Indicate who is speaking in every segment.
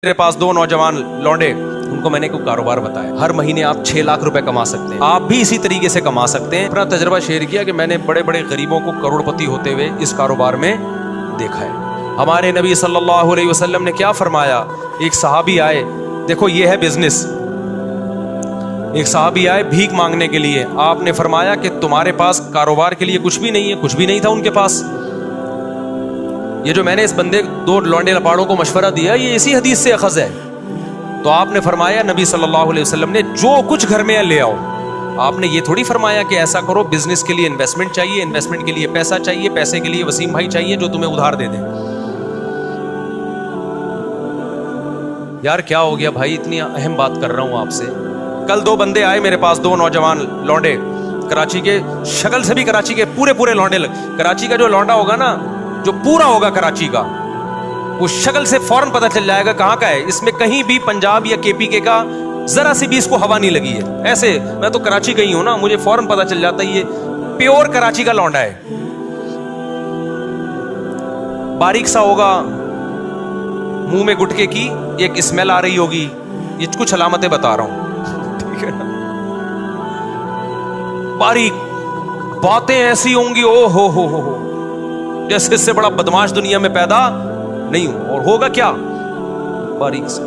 Speaker 1: میرے پاس دو نوجوان لونڈے، ان کو میں نے کوئی کاروبار بتایا، ہر مہینے آپ 6 لاکھ روپے کما سکتے ہیں، آپ بھی اسی طریقے سے کما سکتے ہیں۔ اپنا تجربہ شیئر کیا کہ میں نے بڑے بڑے غریبوں کو کروڑ پتی ہوتے ہوئے اس کاروبار میں دیکھا ہے۔ ہمارے نبی صلی اللہ علیہ وسلم نے کیا فرمایا؟ ایک صحابی آئے، دیکھو یہ ہے بزنس، ایک صحابی آئے بھیک مانگنے کے لیے، آپ نے فرمایا کہ تمہارے پاس کاروبار کے لیے کچھ بھی نہیں ہے؟ کچھ بھی نہیں تھا ان کے پاس۔ یہ جو میں نے اس بندے دو لونڈے لپاڑوں کو مشورہ دیا، یہ اسی حدیث سے اخذ ہے۔ تو آپ نے فرمایا، نبی صلی اللہ علیہ وسلم نے، جو کچھ گھر میں ہے لے آؤ۔ آپ نے یہ تھوڑی فرمایا کہ ایسا کرو، بزنس کے لیے انویسٹمنٹ چاہیے، انویسٹمنٹ کے لیے پیسہ چاہیے، پیسے کے لیے وسیم بھائی چاہیے جو تمہیں ادھار دے دیں۔ یار کیا ہو گیا بھائی، اتنی اہم بات کر رہا ہوں آپ سے۔ کل دو بندے آئے میرے پاس، دو نوجوان لونڈے، کراچی کے، شکل سے بھی کراچی کے پورے لونڈے۔ کراچی کا جو لونڈا ہوگا نا، جو پورا ہوگا کراچی کا، وہ شکل سے فوراً پتہ چل جائے گا کہاں کا ہے۔ اس میں کہیں بھی پنجاب یا کے پی کے کا ذرا سی بھی اس کو ہوا نہیں لگی ہے۔ ایسے میں تو کراچی کا ہی ہوں نا، مجھے فوراً پتہ چل جاتا ہے یہ پیور کراچی کا لونڈا ہے۔ باریک سا ہوگا، منہ میں گٹکے کی ایک اسمیل آ رہی ہوگی، یہ کچھ علامتیں بتا رہا ہوں، ٹھیک ہے نا؟ باریک باتیں ایسی ہوں گی، او ہو جیسے اس سے بڑا بدماش دنیا میں پیدا نہیں ہوں۔ اور ہوگا کیا؟ باریک سے،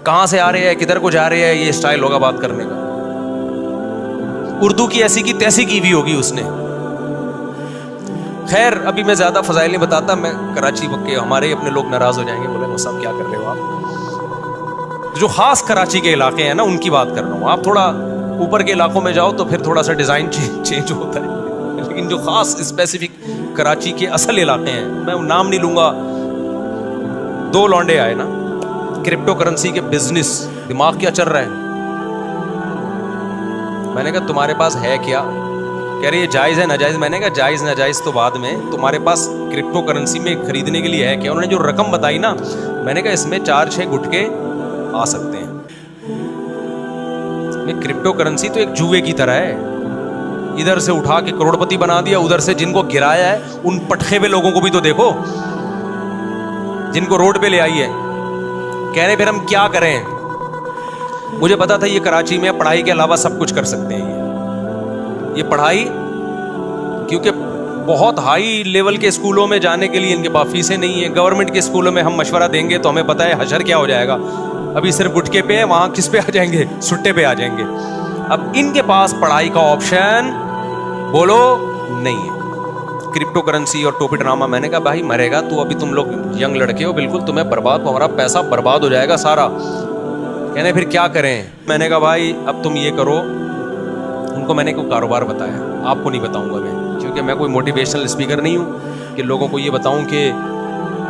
Speaker 1: کہاں سے آ رہے ہیں، کدھر کو جا رہے ہیں، یہ اسٹائل ہوگا بات کرنے کا۔ اردو کی ایسی کی تیسی کی بھی ہوگی اس نے۔ خیر ابھی میں زیادہ فضائل نہیں بتاتا، میں کراچی کے ہمارے اپنے لوگ ناراض ہو جائیں گے، بولے وہ صاحب کیا کر رہے ہو آپ۔ جو خاص کراچی کے علاقے ہیں نا، ان کی بات کر رہا ہوں۔ آپ تھوڑا اوپر کے علاقوں میں جاؤ تو پھر تھوڑا سا ڈیزائن چینج ہوتا ہے، لیکن جو خاص اسپیسیفک کراچی کے اصل علاقے ہیں، میں نام نہیں لوں گا۔ دو لونڈے آئے نا، کرپٹو کرنسی کے بزنس، دماغ کیا چل رہا ہے؟ میں نے کہا تمہارے پاس ہے کیا؟ کہہ رہے یہ جائز ہے ناجائز؟ میں نے کہا جائز ناجائز تو بعد میں، تمہارے پاس کرپٹو کرنسی میں خریدنے کے لیے ہے کیا؟ انہوں نے جو رقم بتائی نا، میں نے کہا اس میں 4-6 گٹکے آ سکتے ہیں۔ کرپٹو کرنسی تو ایک جوئے کی طرح ہے، ادھر سے اٹھا کے کروڑ پتی بنا دیا، ادھر سے جن کو گرایا ہے ان پٹخے ہوئے لوگوں کو بھی تو دیکھو، جن کو روڈ پہ لے آئی ہے۔ کہہ رہے پھر ہم کیا کریں؟ مجھے پتا تھا یہ کراچی میں پڑھائی کے علاوہ سب کچھ کر سکتے ہیں۔ یہ پڑھائی، کیونکہ بہت ہائی لیول کے اسکولوں میں جانے کے لیے ان کے پاس فیسیں نہیں ہیں۔ گورنمنٹ کے اسکولوں میں ہم مشورہ دیں گے تو ہمیں پتا ہے حشر کیا ہو جائے گا۔ ابھی صرف گٹکے پہ ہے، وہاں کس پہ آ جائیں گے؟ سٹے پہ آ جائیں گے۔ اب ان کے پاس پڑھائی کا آپشن بولو نہیں ہے۔ کرپٹو کرنسی اور ٹوپی ڈرامہ، میں نے کہا بھائی مرے گا تو، ابھی تم لوگ ینگ لڑکے ہو، بالکل تمہیں برباد، ہمارا پیسہ برباد ہو جائے گا سارا۔ کہنے پھر کیا کریں؟ میں نے کہا بھائی اب تم یہ کرو، ان کو میں نے کوئی کاروبار بتایا، آپ کو نہیں بتاؤں گا میں، کیونکہ میں کوئی موٹیویشنل اسپیکر نہیں ہوں کہ لوگوں کو یہ بتاؤں کہ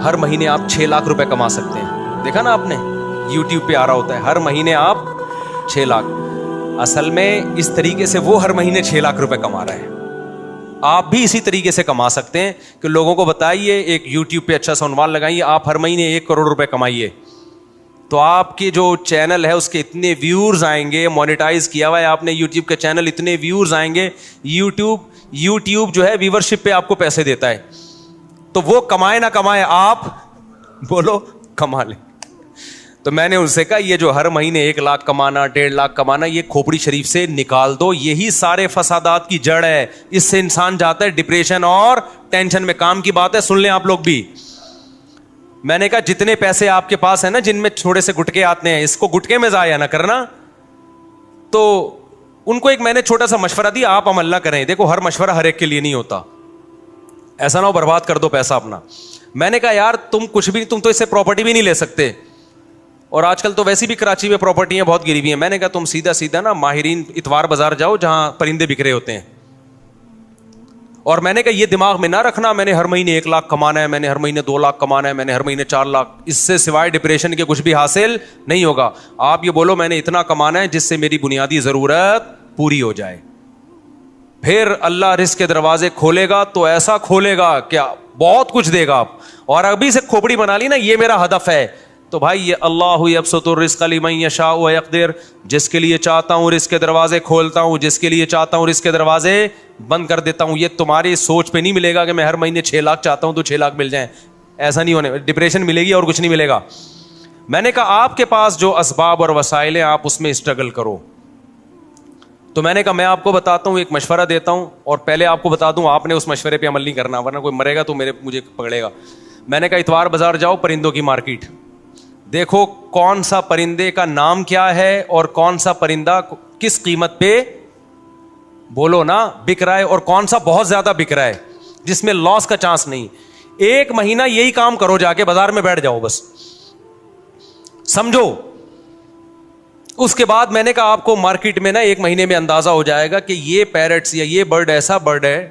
Speaker 1: ہر مہینے آپ 6 لاکھ روپے کما سکتے ہیں۔ دیکھا نا آپ نے، یوٹیوب پہ آ رہا ہوتا ہے ہر مہینے آپ 6 لاکھ۔ اصل میں اس طریقے سے وہ ہر مہینے 6 لاکھ روپے کما رہا ہے، آپ بھی اسی طریقے سے کما سکتے ہیں کہ لوگوں کو بتائیے، ایک یوٹیوب پہ اچھا سا عنوان لگائیے، آپ ہر مہینے 1 کروڑ روپے کمائیے، تو آپ کے جو چینل ہے اس کے اتنے ویورز آئیں گے، مونیٹائز کیا ہوا ہے آپ نے یوٹیوب کا چینل، اتنے ویورز آئیں گے۔ یوٹیوب جو ہے ویورشپ پہ آپ کو پیسے دیتا ہے، تو وہ کمائے نہ کمائے، آپ بولو کما لیں۔ تو میں نے ان سے کہا یہ جو ہر مہینے 1 لاکھ کمانا، 1.5 لاکھ کمانا، یہ کھوپڑی شریف سے نکال دو، یہی سارے فسادات کی جڑ ہے۔ اس سے انسان جاتا ہے ڈپریشن اور ٹینشن میں۔ کام کی بات ہے، سن لیں آپ لوگ بھی۔ میں نے کہا جتنے پیسے آپ کے پاس ہیں نا، جن میں تھوڑے سے گٹکے آتے ہیں، اس کو گٹکے میں ضائع نہ کرنا۔ تو ان کو ایک میں نے چھوٹا سا مشورہ دیا، آپ عمل نہ کریں۔ دیکھو ہر مشورہ ہر ایک کے لیے نہیں ہوتا، ایسا نہ ہو برباد کر دو پیسہ اپنا۔ میں نے کہا یار تم کچھ بھی، تم تو اس سے پراپرٹی بھی نہیں لے سکتے، اور آج کل تو ویسی بھی کراچی میں پراپرٹیاں بہت گری ہوئی ہیں۔ میں نے کہا تم سیدھا نا ماہرین اتوار بازار جاؤ جہاں پرندے بکھرے ہوتے ہیں، اور میں نے کہا یہ دماغ میں نہ رکھنا میں نے ہر مہینے 1 لاکھ کمانا ہے، میں نے ہر مہینے 2 لاکھ کمانا ہے، میں نے ہر مہینے 4 لاکھ، اس سے سوائے ڈپریشن کے کچھ بھی حاصل نہیں ہوگا۔ آپ یہ بولو میں نے اتنا کمانا ہے جس سے میری بنیادی ضرورت پوری ہو جائے، پھر اللہ رزق کے دروازے کھولے گا تو ایسا کھولے گا کیا بہت کچھ دے گا آپ۔ اور ابھی سے کھوپڑی بنا لی نا یہ میرا ہدف ہے، تو بھائی یہ اللہ یبسط الرزق لمن یشاء ویقدر، جس کے لیے چاہتا ہوں رزق کے دروازے کھولتا ہوں، جس کے لیے چاہتا ہوں رزق کے دروازے بند کر دیتا ہوں۔ یہ تمہاری سوچ پہ نہیں ملے گا کہ میں ہر مہینے 6 لاکھ چاہتا ہوں تو 6 لاکھ مل جائیں، ایسا نہیں ہونے۔ ڈپریشن ملے گی اور کچھ نہیں ملے گا۔ میں نے کہا آپ کے پاس جو اسباب اور وسائل ہیں آپ اس میں اسٹرگل کرو. تو میں نے کہا میں آپ کو بتاتا ہوں, ایک مشورہ دیتا ہوں, اور پہلے آپ کو بتا دوں آپ نے اس مشورے پہ عمل نہیں کرنا, ورنہ کوئی مرے گا تو مجھے پکڑے گا. میں نے کہا اتوار بازار جاؤ, پرندوں کی مارکیٹ دیکھو کون سا پرندے کا نام کیا ہے اور کون سا پرندہ کس قیمت پہ بولو نا بک رہا ہے, اور کون سا بہت زیادہ بک رہا ہے جس میں لاس کا چانس نہیں. 1 مہینہ یہی کام کرو, جا کے بازار میں بیٹھ جاؤ بس, سمجھو. اس کے بعد میں نے کہا آپ کو مارکیٹ میں نا 1 مہینے میں اندازہ ہو جائے گا کہ یہ پیرٹس یا یہ برڈ ایسا برڈ ہے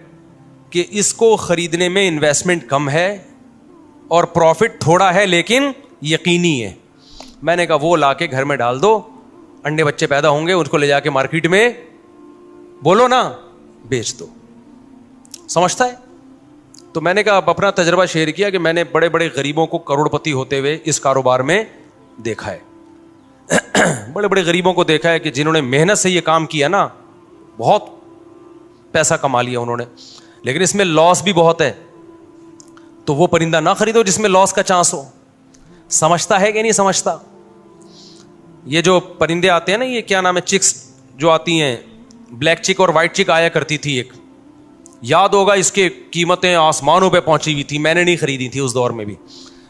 Speaker 1: کہ اس کو خریدنے میں انویسٹمنٹ کم ہے اور پروفٹ تھوڑا ہے لیکن یقینی ہے. میں نے کہا وہ لا کے گھر میں ڈال دو, انڈے بچے پیدا ہوں گے, ان کو لے جا کے مارکیٹ میں بولو نا بیچ دو. سمجھتا ہے؟ تو میں نے کہا اپنا تجربہ شیئر کیا کہ میں نے بڑے بڑے غریبوں کو کروڑپتی ہوتے ہوئے اس کاروبار میں دیکھا ہے. بڑے بڑے غریبوں کو دیکھا ہے کہ جنہوں نے محنت سے یہ کام کیا نا, بہت پیسہ کما لیا انہوں نے, لیکن اس میں لاس بھی بہت ہے. تو وہ پرندہ نہ خریدو جس میں لاس کا چانس ہو. سمجھتا ہے کہ نہیں سمجھتا؟ یہ جو پرندے آتے ہیں نا, یہ کیا نام ہے, چکس جو آتی ہیں, بلیک چک اور وائٹ چک آیا کرتی تھی ایک, یاد ہوگا اس کی قیمتیں آسمانوں پہ پہنچی ہوئی تھی. میں نے نہیں خریدی تھی اس دور میں بھی,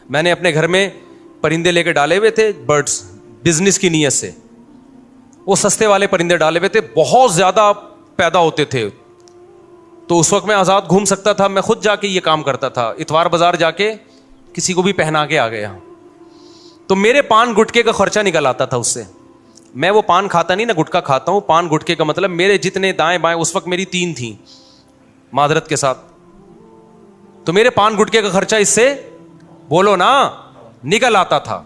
Speaker 1: میں نے اپنے گھر میں پرندے لے کے ڈالے ہوئے تھے برڈس, بزنس کی نیت سے. وہ سستے والے پرندے ڈالے ہوئے تھے, بہت زیادہ پیدا ہوتے تھے. تو اس وقت میں آزاد گھوم سکتا تھا, میں خود جا کے یہ کام کرتا تھا, اتوار بازار جا کے کسی کو بھی پہنا کے آ گیا. تو میرے پان گٹکے کا خرچہ نکل آتا تھا اس سے. میں وہ پان کھاتا نہیں نا, گٹکا کھاتا ہوں. پان گٹکے کا مطلب میرے جتنے دائیں بائیں, اس وقت میری 3 تھیں معذرت کے ساتھ, تو میرے پان گٹکے کا خرچہ اس سے بولو نا نکل آتا تھا.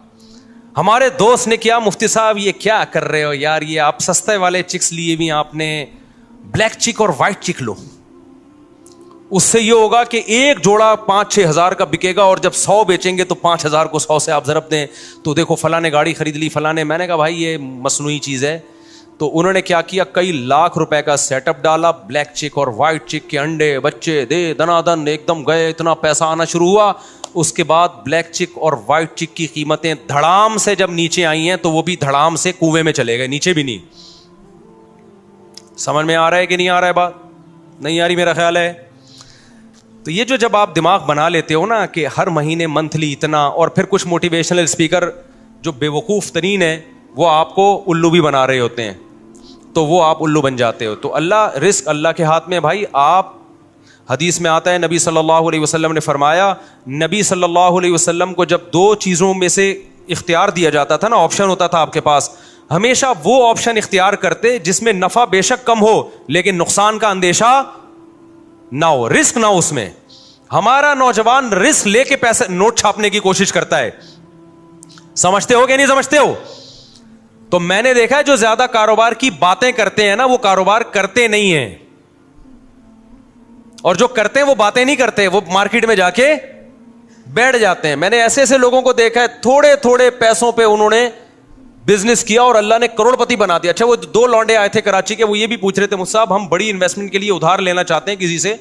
Speaker 1: ہمارے دوست نے کیا, مفتی صاحب یہ کیا کر رہے ہو یار, یہ آپ سستے والے چکس لیے بھی آپ نے بلیک چک اور وائٹ چک لو, اس سے یہ ہوگا کہ ایک جوڑا 5-6 ہزار کا بکے گا, اور جب 100 بیچیں گے تو 5,000 کو 100 سے آپ ضرب دیں تو دیکھو فلاں نے گاڑی خرید لی فلاں نے. میں نے کہا بھائی یہ مصنوعی چیز ہے. تو انہوں نے کیا کیا, کئی لاکھ روپے کا سیٹ اپ ڈالا, بلیک چک اور وائٹ چک کے انڈے بچے دے دنا دن ایک دم گئے, اتنا پیسہ آنا شروع ہوا. اس کے بعد بلیک چک اور وائٹ چک کی قیمتیں دھڑام سے جب نیچے آئی ہیں تو وہ بھی دھڑام سے کنویں میں چلے گئے, نیچے بھی نہیں. سمجھ میں آ رہا ہے کہ نہیں آ رہا ہے؟ بات نہیں آ رہی میرا خیال ہے. تو یہ جو جب آپ دماغ بنا لیتے ہو نا کہ ہر مہینے منتھلی اتنا, اور پھر کچھ موٹیویشنل اسپیکر جو بے وقوف ترین ہے وہ آپ کو الو بھی بنا رہے ہوتے ہیں, تو وہ آپ الو بن جاتے ہو. تو اللہ رزق اللہ کے ہاتھ میں بھائی. آپ حدیث میں آتا ہے نبی صلی اللہ علیہ وسلم نے فرمایا, نبی صلی اللہ علیہ وسلم کو جب 2 چیزوں میں سے اختیار دیا جاتا تھا نا, آپشن ہوتا تھا آپ کے پاس, ہمیشہ وہ آپشن اختیار کرتے جس میں نفع بے شک کم ہو لیکن نقصان کا اندیشہ نہ ہو, رسک نہ ہو اس میں. ہمارا نوجوان رسک لے کے پیسے نوٹ چھاپنے کی کوشش کرتا ہے. سمجھتے ہو کہ نہیں سمجھتے ہو؟ تو میں نے دیکھا ہے جو زیادہ کاروبار کی باتیں کرتے ہیں نا وہ کاروبار کرتے نہیں ہیں, اور جو کرتے ہیں وہ باتیں نہیں کرتے, وہ مارکیٹ میں جا کے بیٹھ جاتے ہیں. میں نے ایسے ایسے لوگوں کو دیکھا ہے, تھوڑے تھوڑے پیسوں پہ انہوں نے بزنس کیا اور اللہ نے کروڑپتی بنا دیا. اچھا وہ 2 لونڈے آئے تھے کراچی کے, وہ یہ بھی پوچھ رہے تھے مجھ صاحب ہم بڑی انویسٹمنٹ کے لیے ادھار لینا چاہتے ہیں کسی سے,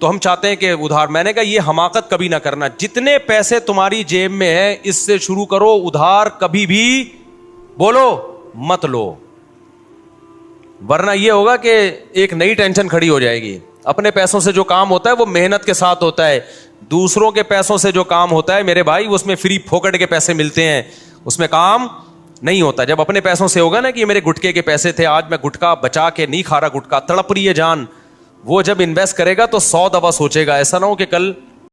Speaker 1: تو ہم چاہتے ہیں کہ ادھار. میں نے کہا یہ حماقت کبھی نہ کرنا, جتنے پیسے تمہاری جیب میں ہے اس سے شروع کرو, ادھار کبھی بھی بولو مت لو, ورنہ یہ ہوگا کہ ایک نئی ٹینشن کھڑی ہو جائے گی. اپنے پیسوں سے جو کام ہوتا ہے وہ محنت کے ساتھ ہوتا ہے, دوسروں کے پیسوں سے جو کام ہوتا ہے میرے بھائی اس میں فری پھوکٹ کے پیسے ملتے ہیں, اس میں کام نہیں ہوتا. جب اپنے پیسوں سے ہوگا نا کہ میرے گٹکے کے پیسے تھے, آج میں گٹکا بچا کے نہیں کھا رہا, گٹکا تڑپ رہی ہے جان, وہ جب انویسٹ کرے گا تو 100 دفعہ سوچے گا, ایسا نہ ہو کہ کل